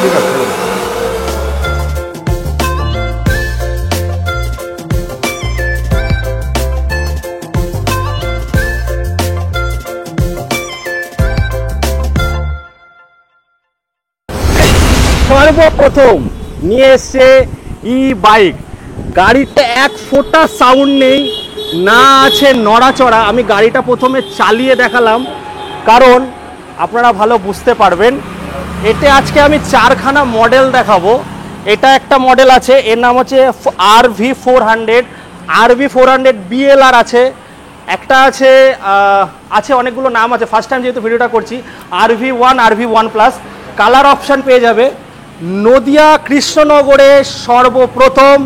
ঠিক আছে। সর্বপ্রথম নিয়ে এসছে ই বাইক। গাড়িতে এক ফোঁটা সাউন্ড নেই, না আছে নড়াচড়া। আমি গাড়িটা প্রথমে চালিয়ে দেখালাম, কারণ আপনারা ভালো বুঝতে পারবেন। এতে আজকে আমি চারখানা মডেল দেখাবো। এটা একটা মডেল আছে, এর নাম হচ্ছে RV400, RV400 BLR আছে, একটা আছে অনেকগুলো নাম আছে, ফার্স্ট টাইম যেহেতু ভিডিওটা করছি। RV1, RV1+, কালার অপশান পেয়ে যাবে। নদিয়া কৃষ্ণনগরে সর্বপ্রথম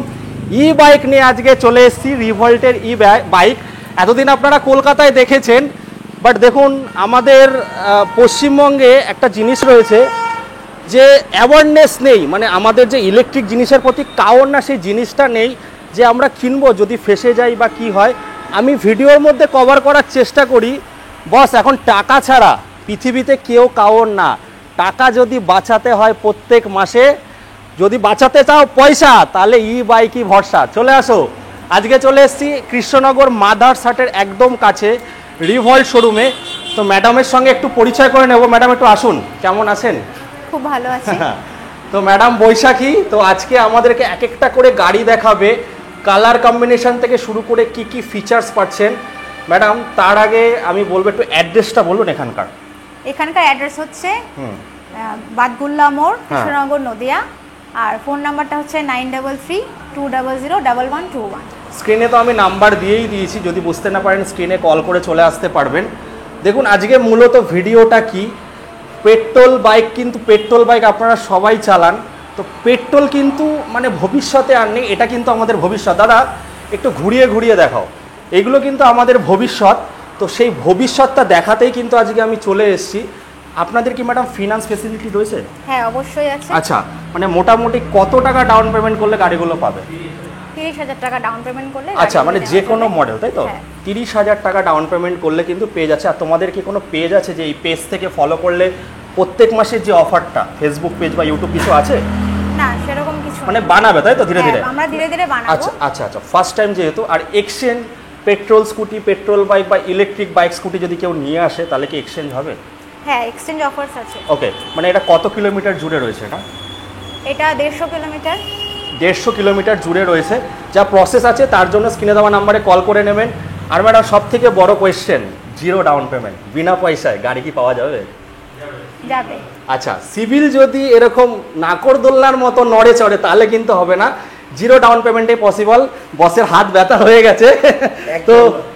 ই বাইক নিয়ে আজকে চলে এসেছি, রিভল্টের ই বাইক। এতদিন আপনারা কলকাতায় দেখেছেন, বাট দেখুন আমাদের পশ্চিমবঙ্গে একটা জিনিস রয়েছে যে অ্যাওয়ারনেস নেই, মানে আমাদের যে ইলেকট্রিক জিনিসের প্রতি কাওয়ার না, সেই জিনিসটা নেই যে আমরা কিনবো যদি ফেসে যাই বা কি হয়। আমি ভিডিওর মধ্যে কভার করার চেষ্টা করি, বস এখন টাকা ছাড়া পৃথিবীতে কেউ কাওয়ার না। টাকা যদি বাঁচাতে হয় প্রত্যেক মাসে, যদি বাঁচাতে চাও পয়সা, তাহলে ই বাইকই ভরসা। চলে আসো, আজকে চলে এসেছি কৃষ্ণনগর মাদার্স হাটের একদম কাছে রিভল্ট শোরুমে। তো ম্যাডামের সঙ্গে একটু পরিচয় করে নেব। ম্যাডাম একটু আসুন, কেমন আছেন? খুব ভালো আছি। তো ম্যাডাম বৈশাখী, তো আজকে আমাদেরকে এক একটা করে গাড়ি দেখাবে, কালার কম্বিনেশন থেকে শুরু করে কি কি ফিচার্স পাচ্ছেন। ম্যাডাম তার আগে আমি বলবো একটু অ্যাড্রেসটা বলুন এখানকার। এখানকার অ্যাড্রেস হচ্ছে বাদগুল্লা মোড়, কৃষ্ণনগর, নদিয়া। আর ফোন নাম্বারটা হচ্ছে 9332001121। স্ক্রিনে তো আমি নাম্বার দিয়েই দিয়েছি, যদি বুঝতে না পারেন স্ক্রিনে কল করে চলে আসতে পারবেন। দেখুন আজকে মূলত ভিডিওটা কি, পেট্রোল বাইক, কিন্তু পেট্রোল বাইক আপনারা সবাই চালান, তো পেট্রোল কিন্তু মানে ভবিষ্যতে আর নেই, এটা কিন্তু আমাদের ভবিষ্যৎ। দাদা একটু ঘুরিয়ে ঘুরিয়ে দেখাও, এগুলো কিন্তু আমাদের ভবিষ্যৎ। তো সেই ভবিষ্যৎটা দেখাতেই কিন্তু আজকে আমি চলে এসেছি। আপনাদের কি ম্যাডাম ফিনান্স ফেসিলিটি রয়েছে? হ্যাঁ অবশ্যই আছে। আচ্ছা, মানে মোটামুটি কত টাকা ডাউন পেমেন্ট করলে গাড়িগুলো পাবে? 30,000 টাকা ডাউন পেমেন্ট করলে। আচ্ছা, মানে যে কোনো মডেল, তাই তো? 30,000 টাকা ডাউন পেমেন্ট করলে কিন্তু পেয়ে যাচ্ছে। আর তোমাদের কি কোনো পেজ আছে যে এই পেজ থেকে ফলো করলে প্রত্যেক মাসের যে অফারটা, ফেসবুক পেজ বা ইউটিউব কিছু আছে? না সেরকম কিছু, মানে বানাবে তাই তো ধীরে ধীরে? আমরা ধীরে ধীরে বানাবো। আচ্ছা আচ্ছা আচ্ছা, ফার্স্ট টাইম যেহেতু। আর exchange petrol scooty, petrol bike বা ইলেকট্রিক বাইক স্কুটি যদি কেউ নিয়ে আসে, তাহলে কি এক্সচেঞ্জ হবে? হ্যাঁ এক্সচেঞ্জ অফারস আছে। ওকে, মানে এটা কত কিলোমিটার জুড়ে রয়েছে? এটা 150 কিলোমিটার। 150 কিলোমিটার জুড়ে রয়েছে। যা প্রসেস আছে তার জন্য স্ক্রিনে দেওয়া নাম্বারে কল করে নেবেন। আর ম্যাডাম সব থেকে বড় কোয়েশ্চেন, জিরো ডাউন পেমেন্ট, বিনা পয়সায় গাড়ি কি পাওয়া যাবে? যাবে। আচ্ছা, সিভিল যদি এরকম নাকরদোল্লার মতো নড়ে চড়ে তাহলে কিন্তু হবে না, জিরো ডাউন পেমেন্টে পসিবল। বসের হাত ব্যথা হয়ে গেছে। তো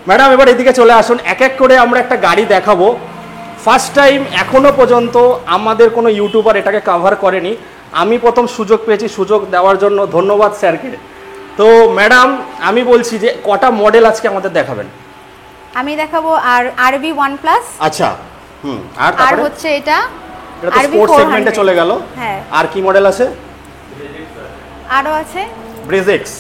ম্যাডাম এবার এদিকে চলে আসুন, এক এক করে আমরা একটা গাড়ি দেখাবো। ফার্স্ট টাইম এখনো পর্যন্ত আমাদের কোনো ইউটিউবার এটাকে কভার করেনি, আমি প্রথম সুযোগ পেয়েছি। সুযোগ দেওয়ার জন্য ধন্যবাদ স্যারকে। তো ম্যাডাম আমি বলছি যে কটা মডেল আজকে আমাদের দেখাবেন? আমি দেখাবো RV1+। আচ্ছা, আর হচ্ছে এটা তো স্পোর্টস সেগমেন্টে চলে গেল। হ্যাঁ, আর কি মডেল আছে? আরো আছে ব্রেজেক্স।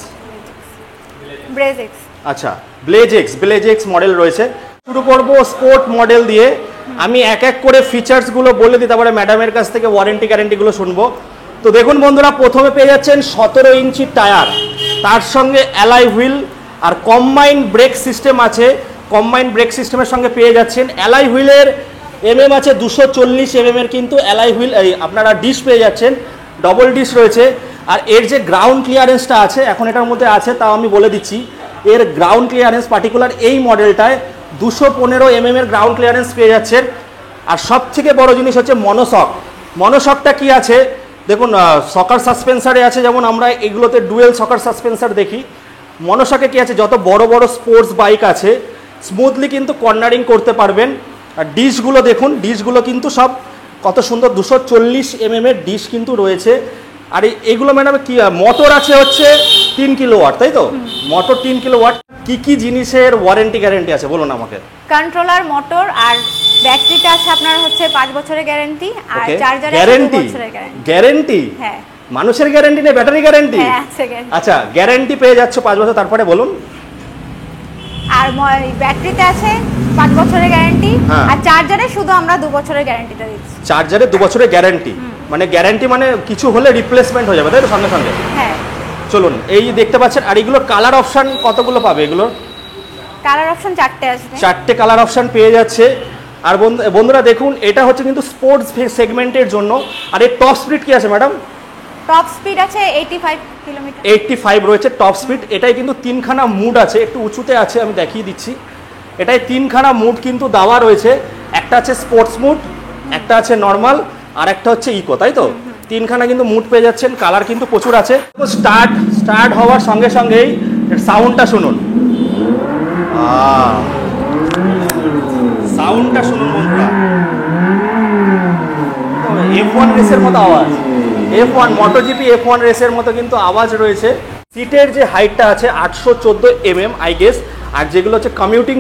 আচ্ছা, ব্লেজেক্স মডেল রয়েছে। শুরু করব স্পোর্ট মডেল দিয়ে। আমি এক এক করে ফিচার্সগুলো বলে দিতে পারে ম্যাডামের কাছ থেকে ওয়ারেন্টি গ্যারেন্টিগুলো শুনবো। তো দেখুন বন্ধুরা, প্রথমে পেয়ে যাচ্ছেন 17 ইঞ্চি টায়ার, তার সঙ্গে অ্যালয় হুইল আর কম্বাইন্ড ব্রেক সিস্টেম আছে। কম্বাইন্ড ব্রেক সিস্টেমের সঙ্গে পেয়ে যাচ্ছেন অ্যালয় হুইলের আছে 240 এর কিন্তু অ্যালয় হুইল, আপনারা ডিশ পেয়ে যাচ্ছেন, ডবল ডিশ রয়েছে। আর এর যে গ্রাউন্ড ক্লিয়ারেন্সটা আছে, এখন এটার মধ্যে আছে তাও আমি বলে দিচ্ছি, এর গ্রাউন্ড ক্লিয়ারেন্স পার্টিকুলার এই মডেলটায় 215 এর গ্রাউন্ড ক্লিয়ারেন্স পেয়ে যাচ্ছেন। আর সব থেকে বড় জিনিস হচ্ছে মনোশকটা কি আছে দেখুন, সকার সাসপেন্সারে আছে, যেমন আমরা এগুলোতে ডুয়েল সকার সাসপেন্সার দেখি। মনোশকে কি আছে, যত বড় বড় স্পোর্টস বাইক আছে স্মুথলি কিন্তু কর্নারিং করতে পারবেন। আর ডিশগুলো দেখুন, ডিশগুলো কিন্তু সব কত সুন্দর, 240 এর ডিশ কিন্তু রয়েছে। আর এইগুলো ম্যাডাম কি মোটর আছে হচ্ছে 3 কিলোওয়াট, তাই তো? Motor 3 kilowatt. কি কি জিনিসের ওয়ারেন্টি গ্যারেন্টি আছে বলুন আমাকে? কন্ট্রোলার, মোটর আর ব্যাটারিটা আছে আপনার হচ্ছে 5 বছরের গ্যারান্টি। আর চার্জারে 2 বছরের গ্যারান্টি। হ্যাঁ, মানুষের গ্যারান্টি নেই, ব্যাটারি গ্যারান্টি? হ্যাঁ আছে গ্যারান্টি। আচ্ছা, গ্যারান্টি পেয়ে যাচ্ছে 5 বছর, তারপরে বলুন। আর ব্যাটারিতে আছে 5 বছরের গ্যারান্টি। আর চার্জারে শুধু আমরা 2 বছরের গ্যারান্টিটা দিচ্ছি। চার্জারে 2 বছরের গ্যারান্টি। মানে গ্যারান্টি মানে কিছু হলে রিপ্লেসমেন্ট হয়ে যাবে, তাই তো সঙ্গে সঙ্গে? হ্যাঁ। চলুন, এই দেখতে পাচ্ছেন। আর এগুলোর কালার অপশান কতগুলো পাবে? এগুলোর কালার অপশন 4টে আসবে। 4টে কালার অপশান পেয়ে যাচ্ছে। আর বন্ধুরা দেখুন, এটা হচ্ছে কিন্তু স্পোর্টস সেগমেন্টের জন্য। আর এর টপ স্পিড কি আছে ম্যাডাম? টপ স্পিড আছে 85 কিলোমিটার। 85 রয়েছে টপ স্পিড। এটাই কিন্তু 3খানা মুড আছে, একটু উঁচুতে আছে, আমি দেখিয়ে দিচ্ছি। এটাই 3খানা মুড কিন্তু দেওয়া রয়েছে। একটা আছে স্পোর্টস মুড, একটা আছে নর্মাল, আর একটা হচ্ছে ইকো, তাই তো? 3খানা কিন্তু মুড পেয়ে যাচ্ছেন। কালার কিন্তু প্রচুর আছে। স্টার্ট হওয়ার সঙ্গে সঙ্গেই সাউন্ডটা শুনুন, সাউন্ডটা শুনুন বন্ধুরা। F1 রেসের মতো আওয়াজ, F1 MotoGP F1 রেসের মতো কিন্তু আওয়াজ রয়েছে। সিটের যে হাইটটা আছে 814 mm আই গেস। আর যেগুলো হচ্ছে কমিউটিং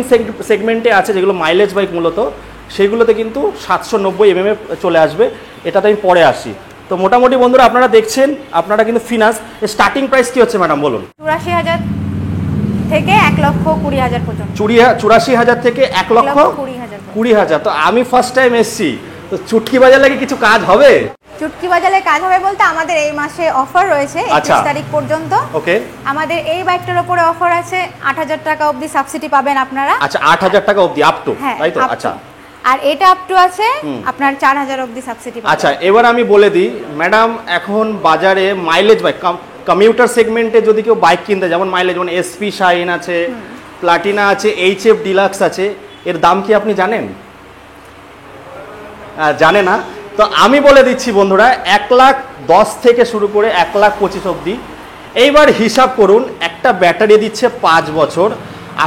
সেগমেন্টে আছে, যেগুলো মাইলেজ বাইক মূলত, সেগুলোতে কিন্তু 790 mm চলে আসবে। এটাতে আমি পরে আসি। তো মোটামুটি বন্ধুরা আপনারা দেখছেন, আপনারা কিন্তু ফিনান্স স্টার্টিং প্রাইস কি হচ্ছে ম্যাডাম বলুন? 84,000 থেকে 1,20,000 পর্যন্ত। 84,000 থেকে 1,20,000। তো আমি ফার্স্ট টাইম এসছি, তো চুটকি বাজালে কি কিছু কাজ হবে? চুটকি বাজালে কাজ হবে বলতে আমাদের এই মাসে অফার রয়েছে 31 তারিখ পর্যন্ত। ওকে। আমাদের এই বাইকটার উপরে অফার আছে 8,000 টাকা অবধি সাবসিডি পাবেন আপনারা। আচ্ছা, 8,000 টাকা অবধি আপ টু, তাই তো? আচ্ছা। আর এটা আপ টু আছে আপনার 4,000 অবধি সাবসিডি পাবেন। আচ্ছা, এবার আমি বলে দিই ম্যাডাম, এখন বাজারে মাইলেজ বাইক কমিউটার সেগমেন্টে যদি কেউ বাইক কিনতে, যেমন মাইলেজ, যেমন এসপি শাইন আছে, প্লাটিনা আছে, HF ডিলাক্স আছে, এর দাম কি আপনি জানেন? জানে না? তো আমি বলে দিচ্ছি বন্ধুরা, 1,10,000 থেকে শুরু করে 1,25,000 অবধি। এইবার হিসাব করুন, একটা ব্যাটারি দিচ্ছে 5 বছর।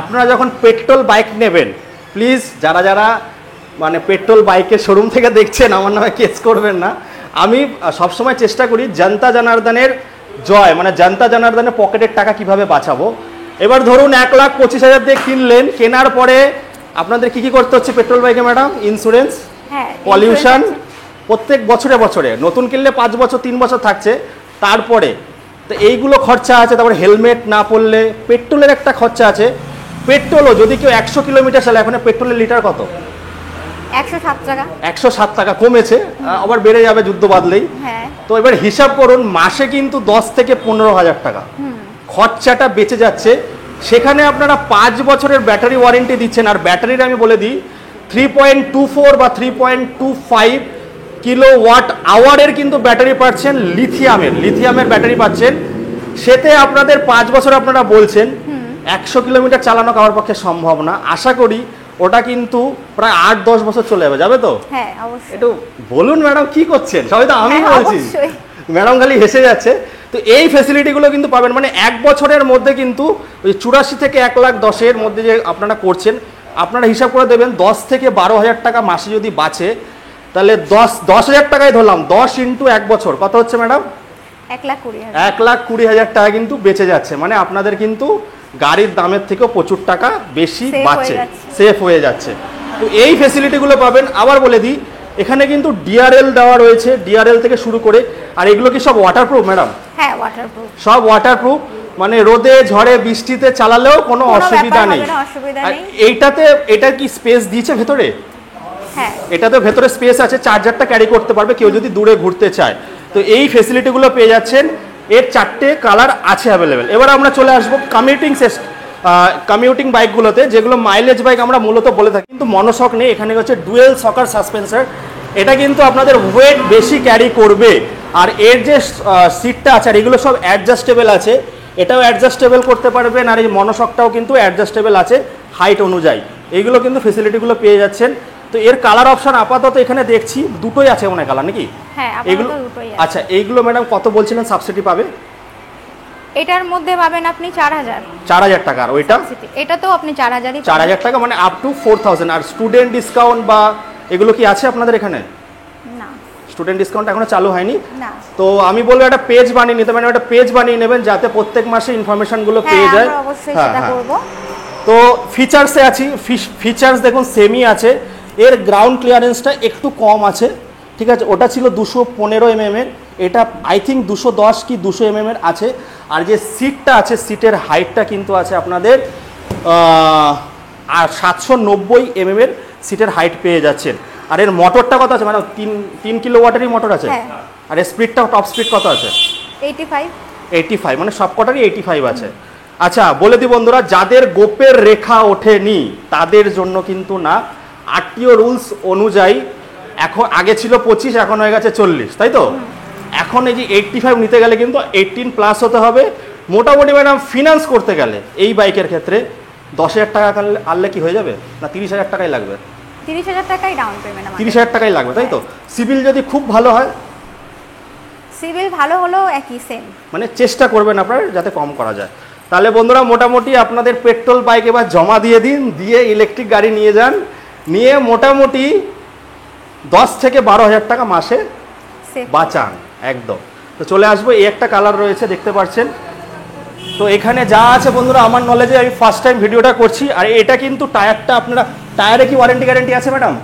আপনারা যখন পেট্রোল বাইক নেবেন, প্লিজ যারা যারা মানে পেট্রোল বাইকের শোরুম থেকে দেখছেন, আমার নামে কেস করবেন না। আমি সবসময় চেষ্টা করি জনতা জনার্দনের জয়, মানে জনতা জনার্দনের পকেটের টাকা কিভাবে বাঁচাবো। এবার ধরুন 1,25,000 দিয়ে কিনলেন, কেনার পরে আপনাদের কি করতে হচ্ছে পেট্রোল বাইকে ম্যাডাম? ইন্স্যুরেন্স, পলিউশন, প্রত্যেক বছরে বছরে। নতুন কিনলে 5 বছর 3 বছর থাকছে, তারপরে তো এইগুলো খরচা আছে। তারপরে হেলমেট না পরলে পেট্রোলের একটা খরচা আছে। পেট্রোলও যদি কেউ 100 কিলোমিটার চালায়, এখন পেট্রোলের লিটার কত? 107 টাকা। 107 টাকা কমেছে, আবার বেড়ে যাবে যুদ্ধ বাদলেই। তো এবার হিসাব করুন, মাসে কিন্তু 10 থেকে 15,000 টাকা খরচাটা বেঁচে যাচ্ছে। সেখানে আপনারা 5 বছরের ব্যাটারি ওয়ারেন্টি দিচ্ছেন। আর ব্যাটারির আমি বলে দিই 3.24 বা 3.25 কিলোওয়াট আওয়ারের কিন্তু ব্যাটারি পাচ্ছেন, লিথিয়ামের ব্যাটারি পাচ্ছেন। সেতে আপনাদের 5 বছর আপনারা বলছেন 100 কিলোমিটার চালানো কারোর পক্ষে সম্ভব না। আশা করি ওটা কিন্তু প্রায় 8-10 বছর চলে যাবে তো? হ্যাঁ, অবশ্যই। একটু বলুন ম্যাডাম কি করছেন? সবাই তো আমি বলছি, ম্যাডাম খালি হেসে যাচ্ছে। তো এই ফ্যাসিলিটিগুলো কিন্তু পাবেন, মানে 1 বছরের মধ্যে কিন্তু ওই 84 থেকে 1,10,000 মধ্যে যে আপনারা করছেন, আপনারা হিসাব করে দেবেন 10 থেকে 12,000 টাকা মাসে যদি বাঁচে, তাহলে 10,000 টাকায় ধরলাম, 10 ইন্টু 1 বছর কত হচ্ছে ম্যাডাম? 1,20,000 টাকা কিন্তু বেঁচে যাচ্ছে। মানে আপনাদের কিন্তু গাড়ির দামের থেকেও প্রচুর টাকা বেশি বাঁচছে, সেফ হয়ে যাচ্ছে। তো এই ফ্যাসিলিটিগুলো পাবেন। আবার বলে দিই, এখানে কিন্তু ডিআরএল দেওয়া রয়েছে, ডিআরএল থেকে শুরু করে। আর এগুলো কি সব ওয়াটারপ্রুফ ম্যাডাম? হ্যাঁ, ওয়াটারপ্রুফ। সব ওয়াটারপ্রুফ, মানে রোদে ঝড়ে বৃষ্টিতে চালালেও কোনো অসুবিধা নেই। আর এইটাতে, এটা কি স্পেস দিয়েছে ভেতরে? হ্যাঁ, এটাতে ভেতরে স্পেস আছে, চার্জারটা ক্যারি করতে পারবে কেউ যদি দূরে ঘুরতে চায়। তো এই ফেসিলিটিগুলো পেয়ে যাচ্ছেন। এর 4টে কালার আছে অ্যাভেলেবেল। এবার আমরা চলে আসবো কমিউটিং বাইকগুলোতে, যেগুলো মাইলেজ বাইক আমরা মূলত বলে থাকি, কিন্তু মনোশক নেই। এখানে হচ্ছে ডুয়েল শকার সাসপেন্সার। এটা কিন্তু আপনাদের ওয়েট বেশি ক্যারি করবে। আর এর যে সিটটা আছে, আর এগুলো সব অ্যাডজাস্টেবল আছে, এটাও অ্যাডজাস্টেবল করতে পারবেন। আর এই মনোশকটাও কিন্তু অ্যাডজাস্টেবল আছে হাইট অনুযায়ী। এইগুলো কিন্তু ফেসিলিটিগুলো পেয়ে যাচ্ছেন। তো এর কালার অপশন আপাতত এখানে দেখছি দুটোই আছে মনে হয় কালার, নাকি? হ্যাঁ, এগুলো দুটোই আছে। আচ্ছা, এইগুলো ম্যাডাম কত বলছিলেন সাবসিডি পাবে? এটার মধ্যে পাবেন আপনি 4,000 টাকা। আর ওইটা? এটা তো আপনি 4,000 টাকা, মানে আপ টু 4,000। আর স্টুডেন্ট ডিসকাউন্ট বা এগুলো কি আছে আপনাদের এখানে? না, স্টুডেন্ট ডিসকাউন্ট এখনো চালু হয়নি। না। তো আমি বলবো একটা পেজ বানিয়ে নিতে, মানে একটা পেজ বানিয়ে নেবেন যাতে প্রত্যেক মাসে ইনফরমেশনগুলো পেয়ে যায়। আমরা অবশ্যই সেটা করব। তো ফিচার্সে আছি, ফিচার্স দেখুন সেমই আছে। এর গ্রাউন্ড ক্লিয়ারেন্সটা একটু কম আছে, ঠিক আছে? ওটা ছিল 215 mm এর, এটা আই থিঙ্ক 210 কি 200 mm এর আছে। আর যে সিটটা আছে, সিটের হাইটটা কিন্তু আছে আপনাদের আর 790 mm এর সিটের হাইট পেয়ে যাচ্ছেন। আর এর মোটরটা কত আছে, মানে 3 কিলোওয়াটেরই মোটর আছে? হ্যাঁ। আর এর স্পিডটা, টপ স্পিড কত আছে? 85। 85, মানে সবকটারই 85 আছে। আচ্ছা বলে দিই বন্ধুরা, যাদের গোপের রেখা ওঠেনি তাদের জন্য কিন্তু না, আরটিও রুলস অনুযায়ী এখন আগে ছিল 25, এখন হয়ে গেছে 40, তাই তো? এখন এই যে 85 নিতে গেলে কিন্তু 18+ হতে হবে। মোটামুটি ম্যাডাম ফিনান্স করতে গেলে এই বাইকের ক্ষেত্রে 10,000 টাকা আনলে কি হয়ে যাবে, না 30,000 টাকাই লাগবে? 30,000 টাকাই ডাউন পেমেন্ট আমাদের। 30,000 টাকাই লাগবে, তাই তো? সিভিল যদি খুব ভালো হয়, সিভিল ভালো হলেও একই সেম। মানে চেষ্টা করবেন আপনারা যাতে কম করা যায়। তাহলে বন্ধুরা মোটামুটি আপনাদের পেট্রোল বাইক এবার জমা দিয়ে দিন, দিয়ে ইলেকট্রিক গাড়ি নিয়ে যান, নিয়ে মোটামুটি 10 থেকে 12,000 টাকা মাসে সেফ বাঁচান একদম। তো চলে আসবো, এই একটা কালার রয়েছে দেখতে পাচ্ছেন। তো এখানে যা আছে বন্ধুরা আমার নলেজে আমি ফার্স্ট টাইম ভিডিওটা করছি। আর এটা কিন্তু টায়ারটা, আপনারা টায়ারে কি ওয়ারেন্টি গ্যারেন্টি আছে ম্যাডাম?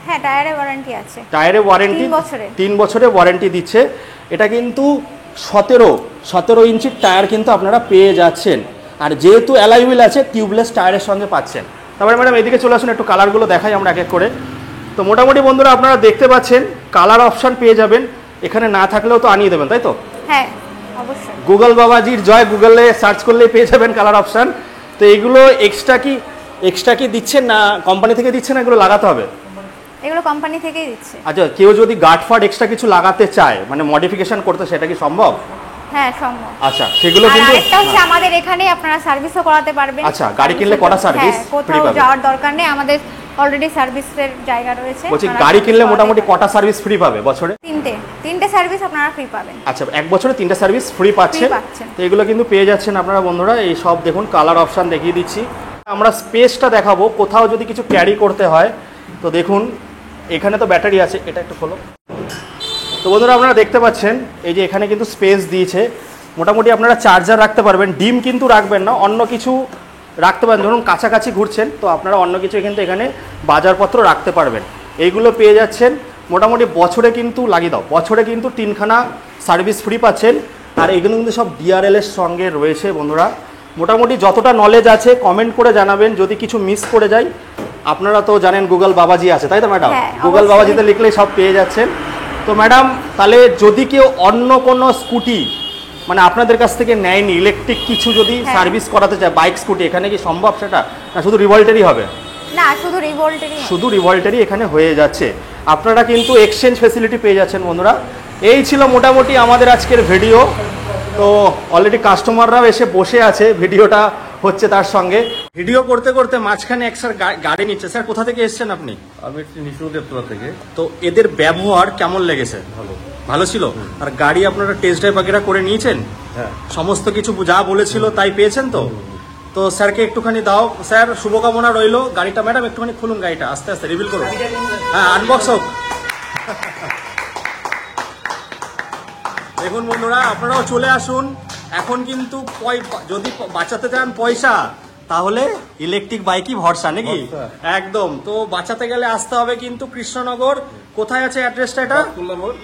হ্যাঁ, টায়ারে ওয়ারেন্টি আছে। টায়ারে ওয়ারেন্টি 3 বছরের ওয়ারেন্টি দিচ্ছে। এটা কিন্তু 17 ইঞ্চির টায়ার কিন্তু আপনারা পেয়ে যাচ্ছেন। আর যেহেতু অ্যালয় হুইল আছে, টিউবলেস টায়ারের সঙ্গে পাচ্ছেন। তারপরে ম্যাডাম এদিকে চলে আসুন, একটু কালারগুলো দেখাই আমরা এক এক করে। তো মোটামুটি বন্ধুরা আপনারা দেখতে পাচ্ছেন কালার অপশান পেয়ে যাবেন, এখানে না থাকলেও তো আনিয়ে দেবেন, তাই তো? হ্যাঁ অবশ্যই। গুগল বাবাজির জয়, গুগলে সার্চ করলেই পেয়ে যাবেন কালার অপশান। তো এইগুলো এক্সট্রা কি দিচ্ছেন, না কোম্পানি থেকে দিচ্ছেন, এগুলো লাগাতে হবে? এগুলো কোম্পানি থেকেই দিচ্ছে। আচ্ছা, কেউ যদি গার্ড ফার্ড এক্সট্রা কিছু লাগাতে চায়, মানে মডিফিকেশন করতে, সেটা কি সম্ভব? হ্যাঁ সম্ভব। আচ্ছা, সেগুলো আর কিন্তু আরেকটা হচ্ছে আমাদের এখানে আপনারা সার্ভিসও করাতে পারবেন। আচ্ছা, গাড়ি কিনলে কটা সার্ভিস হ্যাঁ, ফ্রি কোথাও পাবে? যাওয়ার দরকার নেই, আমাদের অলরেডি সার্ভিসের জায়গা রয়েছে। বলছি আপনারা গাড়ি কিনলে service মোটামুটি করাতে কটা সার্ভিস ফ্রি পাবে বছরে? তিনটে সার্ভিস আপনারা ফ্রি পাবেন। আচ্ছা, এক বছরে 3টে সার্ভিস ফ্রি পাচ্ছেন। তো এগুলো কিন্তু পেয়ে যাচ্ছেন আপনারা বন্ধুরা। এই সব দেখুন কালার অপশান দেখিয়ে দিচ্ছি। আমরা স্পেসটা দেখাবো, কোথাও যদি কিছু ক্যারি করতে হয়। তো দেখুন এখানে তো ব্যাটারি আছে, এটা একটু খোলো। তো বন্ধুরা আপনারা দেখতে পাচ্ছেন এই যে এখানে কিন্তু স্পেস দিয়েছে, মোটামুটি আপনারা চার্জার রাখতে পারবেন। ডিম কিন্তু রাখবেন না, অন্য কিছু রাখতে পারেন। ধরুন কাছাকাছি ঘুরছেন, তো আপনারা অন্য কিছু কিন্তু এখানে বাজারপত্র রাখতে পারবেন। এইগুলো পেয়ে যাচ্ছেন। মোটামুটি বছরে কিন্তু লাগিয়ে দাও, বছরে কিন্তু 3খানা সার্ভিস ফ্রি পাচ্ছেন। আর এগুলো কিন্তু সব ডিআরএল এর সঙ্গে রয়েছে বন্ধুরা। মোটামুটি যতটা নলেজ আছে কমেন্ট করে জানাবেন, যদি কিছু মিস করে যাই। আপনারা তো জানেন গুগল বাবাজি আছে, তাই তো ম্যাডাম? গুগল বাবাজিতে লিখলেই সব পেয়ে যাচ্ছেন। তো ম্যাডাম তাহলে যদি কেউ অন্য কোনো স্কুটি, মানে আপনাদের কাছ থেকে নেয়নি, ইলেকট্রিক কিছু যদি সার্ভিস করাতে চায়, বাইক স্কুটি, এখানে কি সম্ভব সেটা, না শুধু রিভল্টেরই হবে? না, শুধু রিভল্টেরই। শুধু রিভল্টেরই এখানে হয়ে যাচ্ছে। আপনারা কিন্তু এক্সচেঞ্জ ফেসিলিটি পেয়ে যাচ্ছেন বন্ধুরা। এই ছিল মোটামুটি আমাদের আজকের ভিডিও। তো অলরেডি কাস্টমাররাও এসে বসে আছে, ভিডিওটা হচ্ছে তার সঙ্গে। ভিডিও করতে করতে মাঝখানে এক স্যার গাড়ি নিচ্ছে। স্যার কোথা থেকে এসেছেন আপনি? আমি নিশুদেবতলা থেকে। তো এদের ব্যবহার কেমন লেগেছে? ভালো ছিল। আর গাড়ি আপনারা টেস্ট ড্রাইভ বাগেরা করে নিয়েছেন? হ্যাঁ। সমস্ত কিছু যা বলেছিল তাই পেয়েছেন তো? তো স্যারকে একটুখানি দাও। স্যার শুভকামনা রইলো। গাড়িটা ম্যাডাম একটুখানি খুলুন, গাড়িটা আস্তে আস্তে রিভিল করুন। হ্যাঁ, আনবক্স হোক। দেখুন বন্ধুরা আপনারাও চলে আসুন। এখন কিন্তু যদি বাঁচাতে চান পয়সা, তাহলে ইলেকট্রিক বাইকই ভরসা, নাকি? একদম। তো বাঁচাতে গেলে আসতে হবে কিন্তু কৃষ্ণনগর। কোথায় আছে অ্যাড্রেসটা এটা?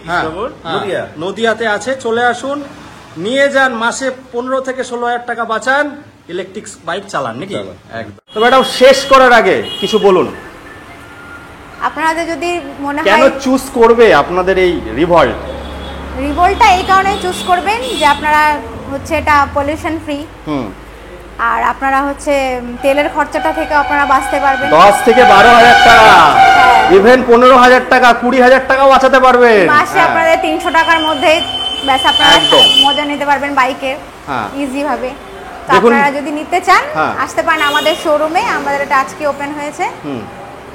হ্যাঁ, নদিয়াতে আছে। চলে আসুন, নিয়ে যান, মাসে 15 থেকে 16,000 টাকা বাঁচান, ইলেকট্রিক বাইক চালান, নাকি? একদম। তো ম্যাডাম শেষ করার আগে কিছু বলুন, আপনাদের যদি মনে হয় কেন চুজ করবে আপনাদের এই রিভল্ট? রিভল্টটা এই কারণে চুজ করবেন যে আপনারা হচ্ছে এটা পলিউশন ফ্রি, আর আপনারা হচ্ছে তেলের খরচাটা থেকে আপনারা বাঁচতে পারবেন। 10 থেকে 12,000 টাকা, ইভেন 15,000 টাকা, 20,000 টাকাও বাঁচাতে পারবেন মাসে। আপনাদের 300 টাকার মধ্যে ব্যাস আপনারা মজা নিতে পারবেন বাইকের ইজি ভাবে। তো আপনারা যদি নিতে চান আসতে পারেন আমাদের শোরুমে। আমাদের এটা আজকে ওপেন হয়েছে।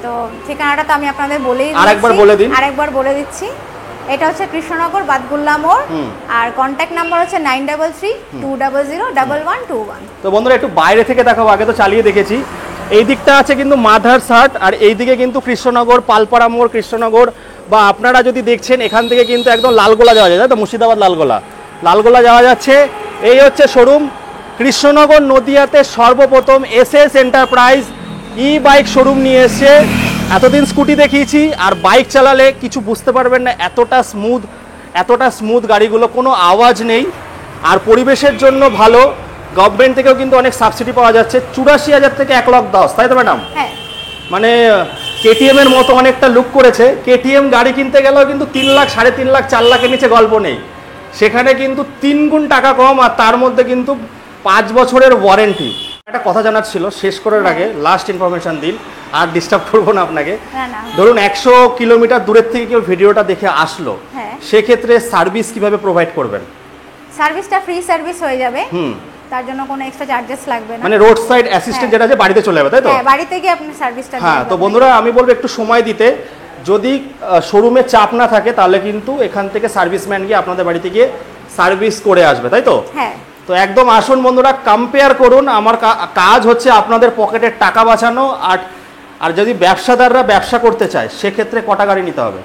তো ঠিকানাটা তো আমি আপনাদের বলেই দিচ্ছি, আরেকবার বলে দিচ্ছি। এটা হচ্ছে কৃষ্ণনগর বাদগুল্লা মোড়। আর কন্ট্যাক্ট নাম্বার হচ্ছে 9332001121। তো বন্ধুরা একটু বাইরে থেকে দেখাবো, আগে তো চালিয়ে দেখেছি। এই দিকটা আছে কিন্তু মাদার্স হাট, আর এই দিকে কিন্তু কৃষ্ণনগর, পালপাড়া মোড়, কৃষ্ণনগর। বা আপনারা যদি দেখছেন এখান থেকে কিন্তু একদম লালগোলা যাওয়া যায়, তাই তো? মুর্শিদাবাদ লালগোলা যাওয়া যাচ্ছে। এই হচ্ছে শোরুম কৃষ্ণনগর নদিয়াতে সর্বপ্রথম এসএস এন্টারপ্রাইজ ই বাইক শোরুম নিয়ে এসছে। এতদিন স্কুটি দেখিয়েছি, আর বাইক চালালে কিছু বুঝতে পারবেন না, এতটা স্মুথ গাড়িগুলো, কোনো আওয়াজ নেই। আর পরিবেশের জন্য ভালো। গভর্নমেন্ট থেকেও কিন্তু অনেক সাবসিডি পাওয়া যাচ্ছে, 84,000 থেকে 1,10,000, তাই তো ম্যাডাম? হ্যাঁ। মানে কেটিএম এর মতো অনেকটা লুক করেছে। কেটিএম গাড়ি কিনতে গেলেও কিন্তু 3 লাখ, 3.5 লাখ, 4 লাখের নিচে গল্প নেই। সেখানে কিন্তু 3 গুণ টাকা কম, আর তার মধ্যে কিন্তু 5 বছরের ওয়ারেন্টি। একটা কথা জানার ছিল, শেষ করার আগে লাস্ট ইনফরমেশন দিন, আর ডিস্টার্ব করবো না আপনাকে। ধরুন 100 কিলোমিটার দূরের থেকে কেউ ভিডিওটা দেখে আসলো, সেক্ষেত্রে সার্ভিস কিভাবে প্রোভাইড করবেন? সার্ভিসটা ফ্রি সার্ভিস হয়ে যাবে, তার জন্য কোনো এক্সট্রা চার্জেস লাগবে না। মানে রোড সাইড অ্যাসিস্ট্যান্ট যেটা আছে বাড়িতে চলে যাবে, তাই তো? হ্যাঁ, বাড়িতে গিয়ে আপনি সার্ভিসটা হ্যাঁ। তো বন্ধুরা আমি বলবো একটু সময় দিতে, যদি শোরুমে চাপ না থাকে তাহলে কিন্তু এখান থেকে সার্ভিসম্যান গিয়ে আপনাদের বাড়িতে গিয়ে সার্ভিস করে আসবে, তাই তো? হ্যাঁ। তো একদম আসুন বন্ধুরা, কম্পেয়ার করুন। আমার কাজ হচ্ছে আপনাদের পকেটের টাকা বাঁচানো। আর যদি ব্যবসাদাররা ব্যবসা করতে চায় সেক্ষেত্রে কটা গাড়ি নিতে হবে?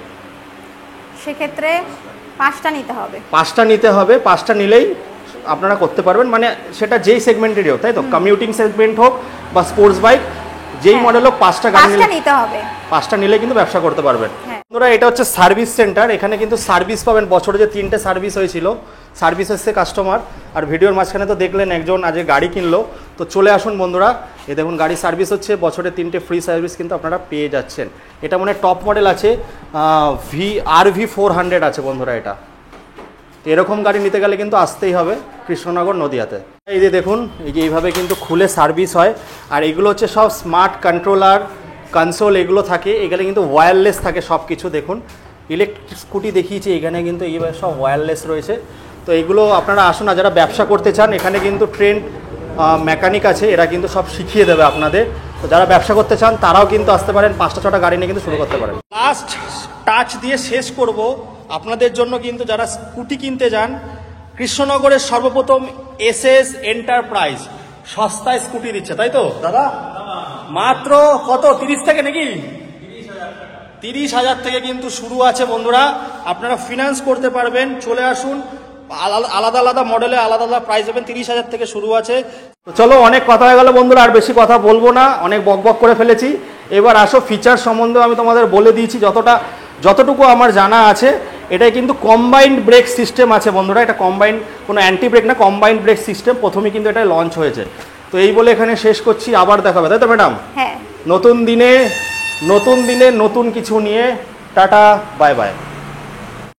সেক্ষেত্রে 5টা নিতে হবে। 5টা নিতে হবে। 5টা নিলেই আপনারা করতে পারবেন, মানে সেটা যেই সেগমেন্টেরই হোক, তাই তো? কমিউটিং সেগমেন্ট হোক বা স্পোর্টস বাইক, যেই মডেল হোক, 5টা গাড়ি নিতে হবে। 5টা নিলে কিন্তু ব্যবসা করতে পারবেন। বন্ধুরা এটা হচ্ছে সার্ভিস সেন্টার, এখানে কিন্তু সার্ভিস পাবেন। বছরে যে 3টে সার্ভিস হয়েছিল, সার্ভিস এসছে কাস্টমার। আর ভিডিওর মাঝখানে তো দেখলেন একজন আজ গাড়ি কিনলো। তো চলে আসুন বন্ধুরা, এই দেখুন গাড়ি সার্ভিস হচ্ছে, বছরে 3টে ফ্রি সার্ভিস কিন্তু আপনারা পেয়ে যাচ্ছেন। এটা মনে টপ মডেল আছে, RV400 আছে বন্ধুরা। এটা এরকম গাড়ি নিতে গেলে কিন্তু আসতেই হবে কৃষ্ণনগর নদিয়াতে। এই যে দেখুন, এই যে এইভাবে কিন্তু খুলে সার্ভিস হয়। আর এগুলো হচ্ছে সব স্মার্ট কন্ট্রোলার, কনসোল এগুলো থাকে। এখানে কিন্তু ওয়্যারলেস থাকে সব কিছু। দেখুন ইলেকট্রিক স্কুটি দেখিয়েছি, এখানে কিন্তু এইভাবে সব ওয়্যারলেস রয়েছে। তো এগুলো আপনারা আসুন, না যারা ব্যবসা করতে চান, এখানে কিন্তু ট্রেন্ড মেকানিক আছে, এরা কিন্তু সব শিখিয়ে দেবে আপনাদের। তো যারা ব্যবসা করতে চান তারাও কিন্তু আসতে পারেন, 5টা-6টা গাড়ি নিয়ে কিন্তু শুরু করতে পারেন। লাস্ট টাচ দিয়ে শেষ করব আপনাদের জন্য, কিন্তু যারা স্কুটি কিনতে যান, কৃষ্ণনগরের সর্বপ্রথম SS এন্টারপ্রাইজ সস্তায় স্কুটি দিচ্ছে, তাই তো দাদা? মাত্র কত, 30 থেকে নাকি? 30,000 থেকে কিন্তু শুরু আছে বন্ধুরা। আপনারা ফিনান্স করতে পারবেন। চলে আসুন, আলাদা আলাদা মডেলে আলাদা আলাদা প্রাইস দেবেন। 30,000 থেকে শুরু আছে। তো চলো, অনেক কথা হয়ে গেল বন্ধুরা, আর বেশি কথা বলবো না, অনেক বকবক করে ফেলেছি। এবার আসো ফিচার সম্বন্ধে আমি তোমাদের বলে দিয়েছি যতটুকু আমার জানা আছে। এটাই কিন্তু কম্বাইন্ড ব্রেক সিস্টেম আছে বন্ধুরা। এটা কম্বাইন্ড, কোনো অ্যান্টি ব্রেক না, কম্বাইন্ড ব্রেক সিস্টেম প্রথমেই কিন্তু এটা লঞ্চ হয়েছে। তো এই বলে এখানে শেষ করছি, আবার দেখাবে, তাই তো ম্যাডাম? হ্যাঁ। নতুন দিনে নতুন কিছু নিয়ে টাটা, বাই বাই।